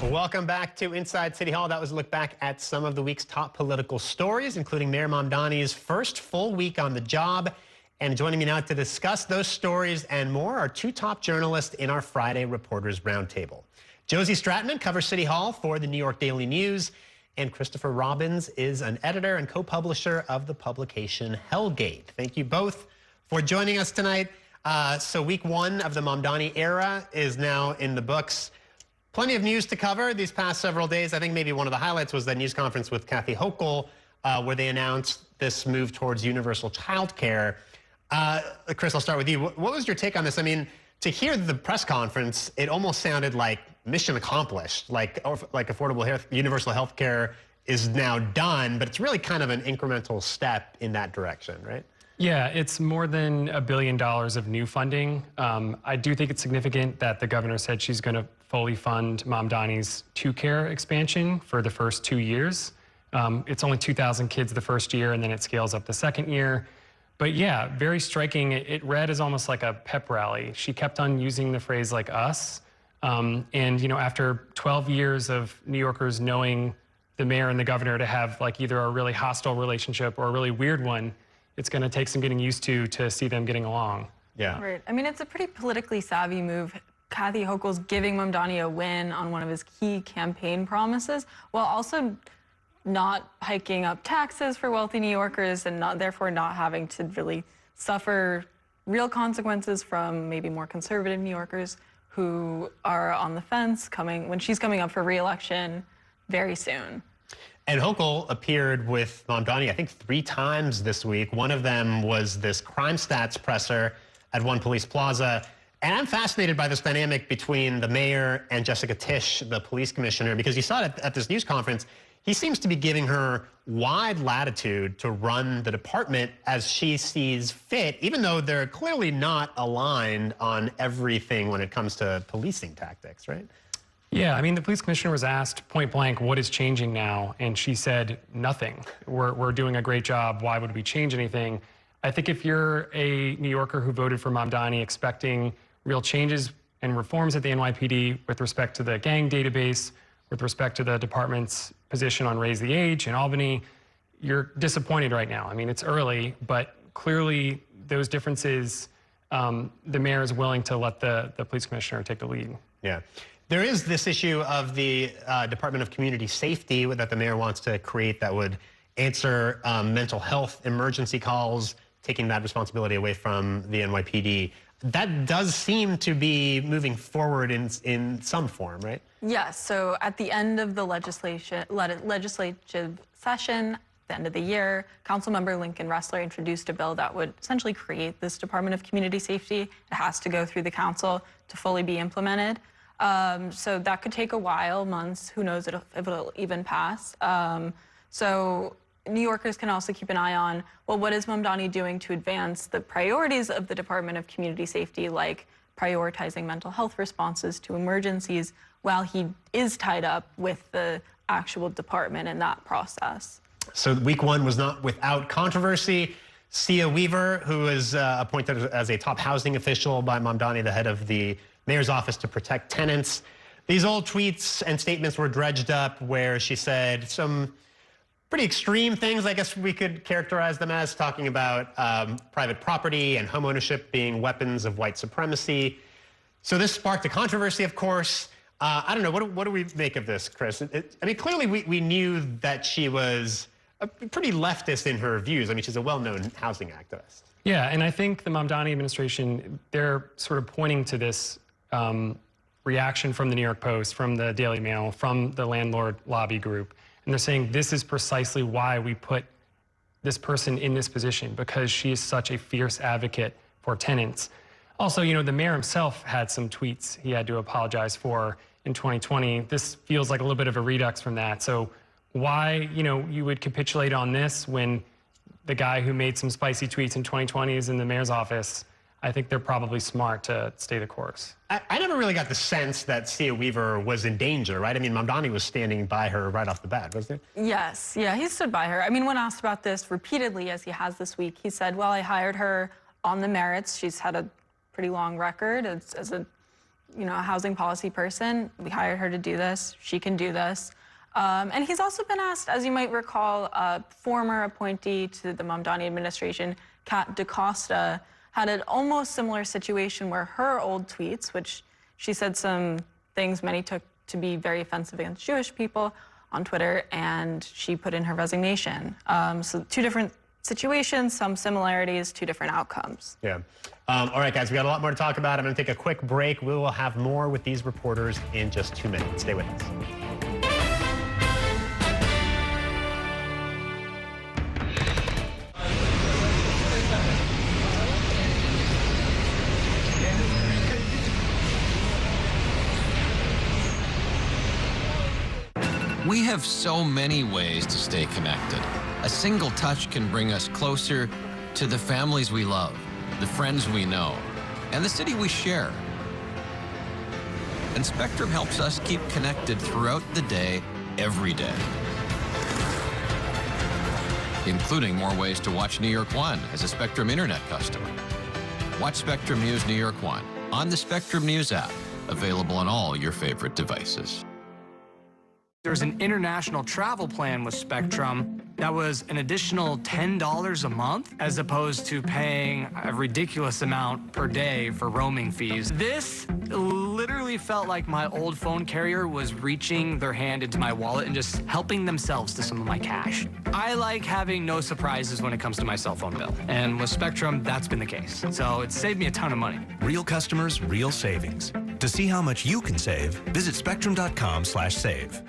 Welcome back to Inside City Hall. That was a look back at some of the week's top political stories, including Mayor Mamdani's first full week on the job. And joining me now to discuss those stories and more are two top journalists in our Friday Reporters Roundtable. Josie Stratman covers City Hall for the New York Daily News, and Christopher Robbins is an editor and co-publisher of the publication Hellgate. Thank you both for joining us tonight. So week one of the Mamdani era is now in the books. Plenty of news to cover these past several days. I think maybe one of the highlights was that news conference with Kathy Hochul, where they announced this move towards universal child care. Chris, I'll start with you. What was your take on this? I mean, to hear the press conference, it almost sounded like mission accomplished, like affordable universal health care is now done, but it's really kind of an incremental step in that direction, right? Yeah, it's more than $1 billion of new funding. I do think it's significant that the governor said she's going to fully fund Mamdani's TrueCare expansion for the first 2 years. It's only 2,000 kids the first year, and then it scales up the second year. But yeah, very striking. It read as almost like a pep rally. She kept on using the phrase like us. And, you know, after 12 years of New Yorkers knowing the mayor and the governor to have like either a really hostile relationship or a really weird one, it's going to take some getting used to see them getting along. Yeah. Right. I mean, it's a pretty politically savvy move. Kathy Hochul's giving Mamdani a win on one of his key campaign promises, while also not hiking up taxes for wealthy New Yorkers and therefore not having to really suffer real consequences from maybe more conservative New Yorkers who are on the fence when she's coming up for re-election very soon. And Hochul appeared with Mamdani, I think 3 times this week. One of them was this crime stats presser at One Police Plaza. And I'm fascinated by this dynamic between the mayor and Jessica Tisch, the police commissioner, because you saw it at this news conference. He seems to be giving her wide latitude to run the department as she sees fit, even though they're clearly not aligned on everything when it comes to policing tactics, right? Yeah, I mean, the police commissioner was asked point blank, what is changing now? And she said, nothing. We're doing a great job. Why would we change anything? I think if you're a New Yorker who voted for Mamdani expecting real changes and reforms at the NYPD with respect to the gang database, with respect to the department's position on Raise the Age in Albany, you're disappointed right now. I mean, it's early, but clearly those differences, the mayor is willing to let the police commissioner take the lead. Yeah. There is this issue of the Department of Community Safety that the mayor wants to create that would answer mental health emergency calls, taking that responsibility away from the NYPD. That does seem to be moving forward in some form, right? Yes, so at the end of the legislative session, the end of the year, Councilmember Lincoln Ressler introduced a bill that would essentially create this Department of Community Safety. It has to go through the council to fully be implemented. So that could take a while, months, who knows if it'll even pass. So New Yorkers can also keep an eye on, well, what is Mamdani doing to advance the priorities of the Department of Community Safety, like prioritizing mental health responses to emergencies while he is tied up with the actual department in that process. So week one was not without controversy. Sia Weaver, who was appointed as a top housing official by Mamdani, the head of the mayor's office to protect tenants. These old tweets and statements were dredged up where she said some pretty extreme things, I guess we could characterize them as, talking about private property and homeownership being weapons of white supremacy. So this sparked a controversy, of course. I don't know, what do we make of this, Chris? I mean, clearly we knew that she was pretty leftist in her views. I mean, she's a well-known housing activist. Yeah, and I think the Mamdani administration, they're sort of pointing to this reaction from the New York Post, from the Daily Mail, from the landlord lobby group. And they're saying this is precisely why we put this person in this position, because she is such a fierce advocate for tenants. Also, you know, the mayor himself had some tweets he had to apologize for in 2020. This feels like a little bit of a redux from that. So why, you know, you would capitulate on this when the guy who made some spicy tweets in 2020 is in the mayor's office? I think they're probably smart to stay the course. I never really got the sense that Sia Weaver was in danger, right? I mean, Mamdani was standing by her right off the bat, wasn't he? Yes, yeah, he stood by her. I mean, when asked about this repeatedly, as he has this week, he said, well, I hired her on the merits. She's had a pretty long record as a, you know, a housing policy person. We hired her to do this. She can do this. And he's also been asked, as you might recall, a former appointee to the Mamdani administration, Kat DaCosta, had an almost similar situation where her old tweets, which she said some things many took to be very offensive against Jewish people on Twitter, and she put in her resignation. So two different situations, some similarities, two different outcomes. Yeah. All right, guys, we got a lot more to talk about. I'm going to take a quick break. We will have more with these reporters in just 2 minutes. Stay with us. We have so many ways to stay connected. A single touch can bring us closer to the families we love, the friends we know, and the city we share. And Spectrum helps us keep connected throughout the day, every day. Including more ways to watch New York One as a Spectrum Internet customer. Watch Spectrum News New York One on the Spectrum News app, available on all your favorite devices. There's an international travel plan with Spectrum that was an additional $10 a month, as opposed to paying a ridiculous amount per day for roaming fees. This literally felt like my old phone carrier was reaching their hand into my wallet and just helping themselves to some of my cash. I like having no surprises when it comes to my cell phone bill. And with Spectrum, that's been the case. So it's saved me a ton of money. Real customers, real savings. To see how much you can save, visit spectrum.com/save.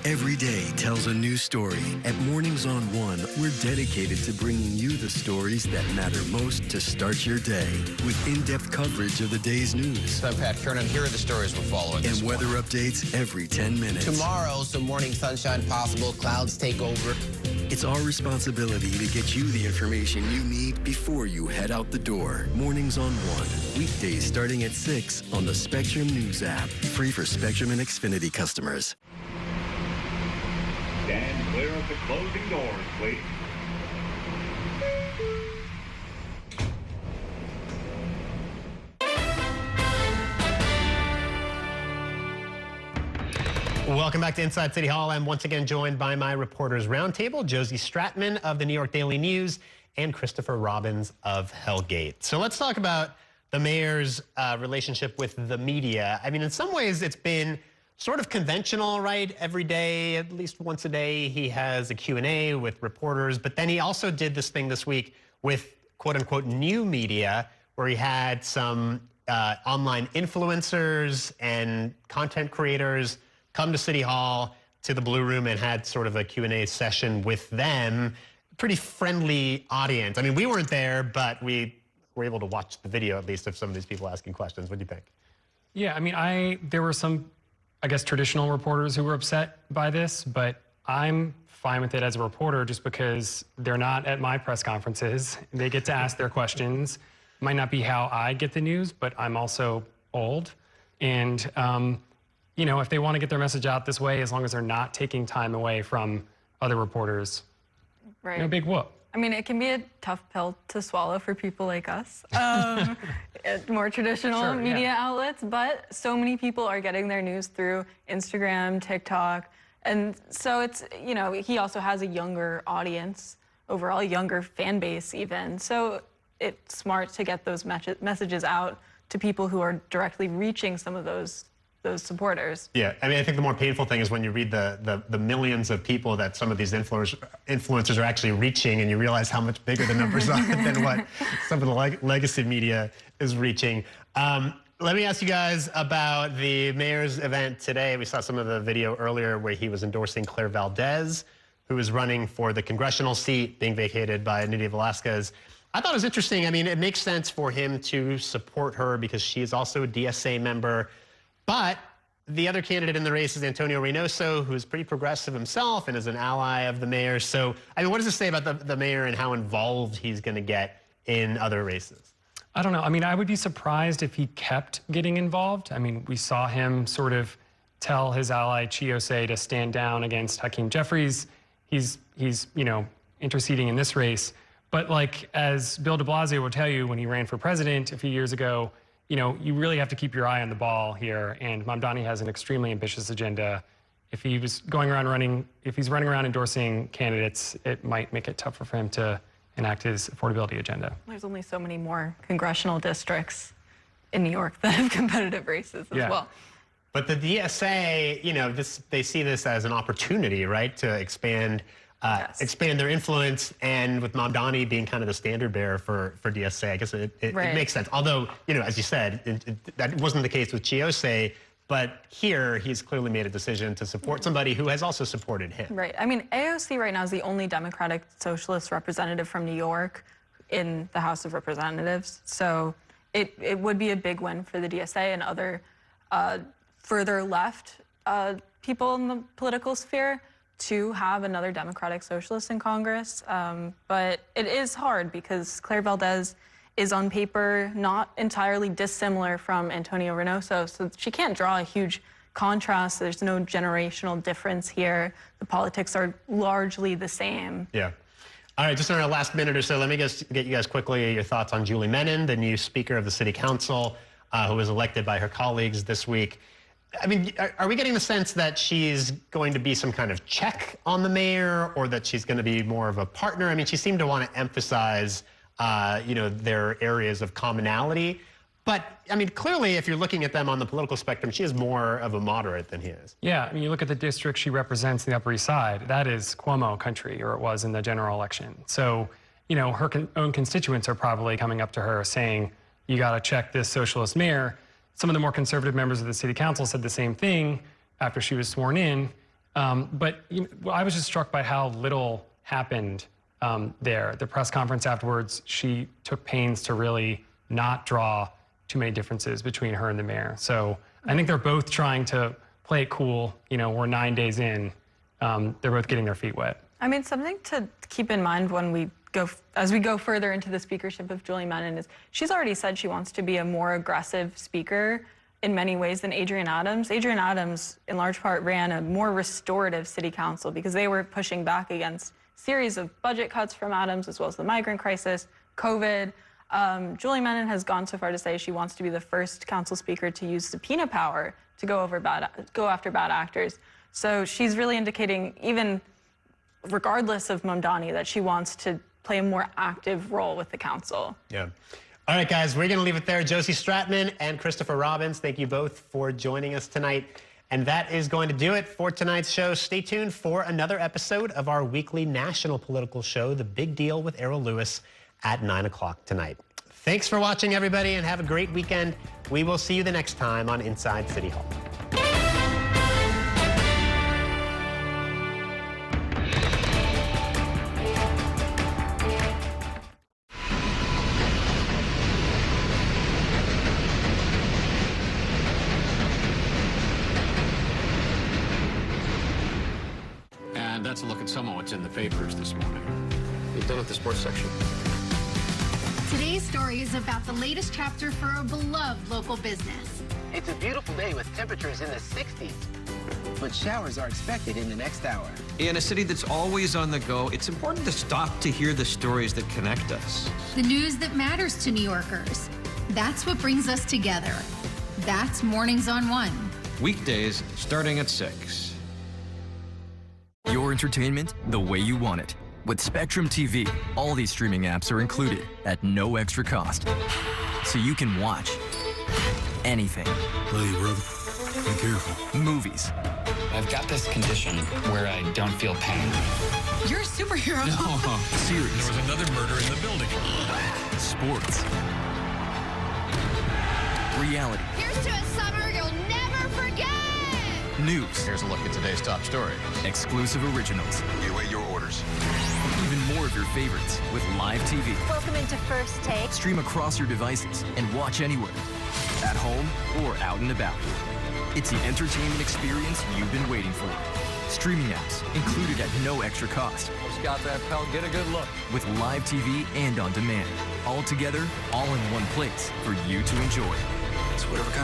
Every day tells a new story. At Mornings on One, we're dedicated to bringing you the stories that matter most to start your day. With in-depth coverage of the day's news. I'm Pat Kernan. Here are the stories we're following. And weather updates every 10 minutes. Tomorrow, some morning sunshine possible. Clouds take over. It's our responsibility to get you the information you need before you head out the door. Mornings on One. Weekdays starting at 6 on the Spectrum News app. Free for Spectrum and Xfinity customers. Stand clear of the closing doors, please. Welcome back to Inside City Hall. I'm once again joined by my reporters roundtable, Josie Stratman of the New York Daily News and Christopher Robbins of Hellgate. So let's talk about the mayor's relationship with the media. I mean, in some ways, it's been sort of conventional, right? Every day, at least once a day, he has a Q&A with reporters. But then he also did this thing this week with quote-unquote new media, where he had some online influencers and content creators come to City Hall, to the Blue Room, and had sort of a Q&A session with them. Pretty friendly audience. I mean, we weren't there, but we were able to watch the video, at least, of some of these people asking questions. What do you think? Yeah, I mean, there were some, I guess, traditional reporters who were upset by this, but I'm fine with it as a reporter just because they're not at my press conferences. They get to ask their questions. Might not be how I get the news, but I'm also old. And, you know, if they want to get their message out this way, as long as they're not taking time away from other reporters, right. No big whoop. I mean, it can be a tough pill to swallow for people like us, more traditional media outlets, but so many people are getting their news through Instagram, TikTok, and so it's, you know, he also has a younger audience, overall, a younger fan base even, so it's smart to get those messages out to people who are directly reaching some of those supporters. Yeah, I mean, I think the more painful thing is when you read the millions of people that some of these influencers are actually reaching, and you realize how much bigger the numbers are than what some of the legacy media is reaching. Let me ask you guys about the mayor's event today. We saw some of the video earlier where he was endorsing Claire Valdez, who is running for the congressional seat being vacated by Nydia Velázquez. I thought it was interesting. I mean, it makes sense for him to support her because she is also a DSA member. But the other candidate in the race is Antonio Reynoso, who's pretty progressive himself and is an ally of the mayor. So, I mean, what does it say about the mayor and how involved he's going to get in other races? I don't know. I mean, I would be surprised if he kept getting involved. I mean, we saw him sort of tell his ally Chiosei to stand down against Hakeem Jeffries. He's you know, interceding in this race. But like, as Bill de Blasio would tell you when he ran for president a few years ago, you know, you really have to keep your eye on the ball here. And Mamdani has an extremely ambitious agenda. If he was if he's running around endorsing candidates, it might make it tougher for him to enact his affordability agenda. There's only so many more congressional districts in New York that have competitive races as well. But the DSA, you know, they see this as an opportunity, right, to expand their influence, and with Mamdani being kind of the standard bearer for DSA, I guess it makes sense. Although, you know, as you said, that wasn't the case with Chiose, but here he's clearly made a decision to support somebody who has also supported him. Right. I mean, AOC right now is the only Democratic Socialist representative from New York in the House of Representatives. So it would be a big win for the DSA and other further left people in the political sphere to have another Democratic Socialist in Congress. But it is hard because Claire Valdez is on paper not entirely dissimilar from Antonio Reynoso, so she can't draw a huge contrast. There's no generational difference here. The politics are largely the same. Yeah. All right, just in our last minute or so, let me get you guys quickly your thoughts on Julie Menin, the new Speaker of the City Council, who was elected by her colleagues this week. I mean, are we getting the sense that she's going to be some kind of check on the mayor, or that she's going to be more of a partner? I mean, she seemed to want to emphasize, you know, their areas of commonality. But, I mean, clearly, if you're looking at them on the political spectrum, she is more of a moderate than he is. Yeah, I mean, you look at the district she represents, the Upper East Side, that is Cuomo country, or it was in the general election. So, you know, her own constituents are probably coming up to her saying, you got to check this socialist mayor. Some of the more conservative members of the city council said the same thing after she was sworn in. But you know, I was just struck by how little happened there. The press conference afterwards, she took pains to really not draw too many differences between her and the mayor. So I think they're both trying to play it cool. You know, we're 9 days in. They're both getting their feet wet. I mean, something to keep in mind when as we go further into the speakership of Julie Menin is she's already said she wants to be a more aggressive speaker in many ways than Adrienne Adams. Adrienne Adams, in large part, ran a more restorative city council because they were pushing back against a series of budget cuts from Adams, as well as the migrant crisis, COVID. Julie Menin has gone so far to say she wants to be the first council speaker to use subpoena power to go after bad actors. So she's really indicating, even regardless of Mamdani, that she wants to play a more active role with the council. Yeah. All right, guys, we're going to leave it there. Josie Stratman and Christopher Robbins, thank you both for joining us tonight. And that is going to do it for tonight's show. Stay tuned for another episode of our weekly national political show, The Big Deal with Errol Lewis, at 9 o'clock tonight. Thanks for watching, everybody, and have a great weekend. We will see you the next time on Inside City Hall. And that's a look at some of what's in the papers this morning. You done with the sports section? Today's story is about the latest chapter for a beloved local business. It's a beautiful day with temperatures in the 60s, but showers are expected in the next hour. In a city that's always on the go, it's important to stop to hear the stories that connect us. The news that matters to New Yorkers. That's what brings us together. That's Mornings on One. Weekdays starting at 6. Your entertainment the way you want it. With Spectrum TV, all these streaming apps are included at no extra cost. So you can watch anything. Hey, brother. Be careful. Movies. I've got this condition where I don't feel pain. You're a superhero. No. Series. There was another murder in the building. Sports. Reality. Here's to a summer you'll never forget. News. Here's a look at today's top story. Exclusive originals. You await your orders. Even more of your favorites with live TV. Welcome into First Take. Stream across your devices and watch anywhere. At home or out and about. It's the entertainment experience you've been waiting for. Streaming apps included at no extra cost. Who's got that, pal? Get a good look. With live TV and on demand. All together, all in one place for you to enjoy. It's whatever kind of